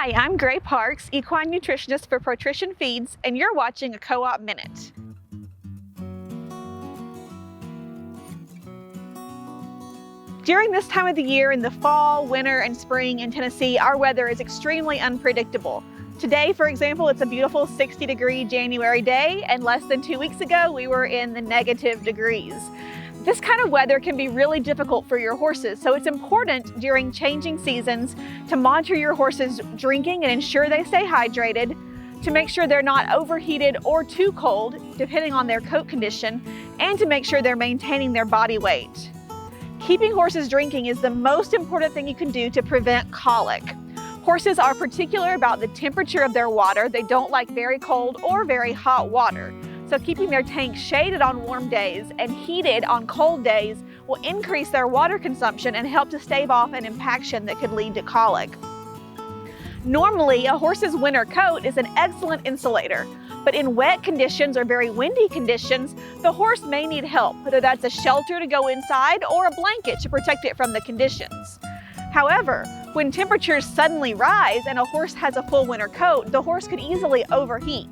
Hi, I'm Gray Parks, equine nutritionist for Protrition Feeds, and you're watching a Co-op Minute. During this time of the year in the fall, winter, and spring in Tennessee, our weather is extremely unpredictable. Today, for example, it's a beautiful 60-degree January day, and less than 2 weeks ago, we were in the negative degrees. This kind of weather can be really difficult for your horses, so it's important during changing seasons to monitor your horses' drinking and ensure they stay hydrated, to make sure they're not overheated or too cold, depending on their coat condition, and to make sure they're maintaining their body weight. Keeping horses drinking is the most important thing you can do to prevent colic. Horses are particular about the temperature of their water. They don't like very cold or very hot water. So keeping their tank shaded on warm days and heated on cold days will increase their water consumption and help to stave off an impaction that could lead to colic. Normally, a horse's winter coat is an excellent insulator, but in wet conditions or very windy conditions, the horse may need help, whether that's a shelter to go inside or a blanket to protect it from the conditions. However, when temperatures suddenly rise and a horse has a full winter coat, the horse could easily overheat.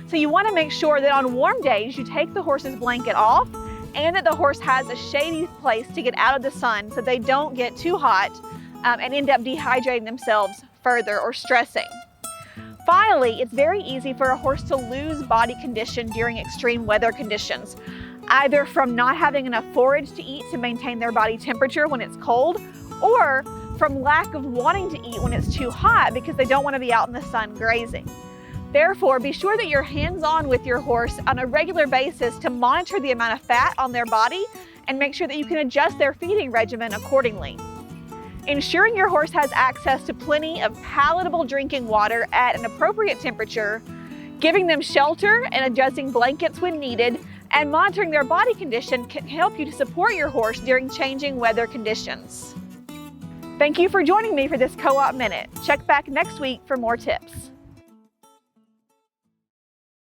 So you want to make sure that on warm days you take the horse's blanket off and that the horse has a shady place to get out of the sun so they don't get too hot and end up dehydrating themselves further or stressing. Finally, it's very easy for a horse to lose body condition during extreme weather conditions, either from not having enough forage to eat to maintain their body temperature when it's cold, or from lack of wanting to eat when it's too hot because they don't want to be out in the sun grazing. Therefore, be sure that you're hands-on with your horse on a regular basis to monitor the amount of fat on their body and make sure that you can adjust their feeding regimen accordingly. Ensuring your horse has access to plenty of palatable drinking water at an appropriate temperature, giving them shelter and adjusting blankets when needed, and monitoring their body condition can help you to support your horse during changing weather conditions. Thank you for joining me for this Co-op Minute. Check back next week for more tips.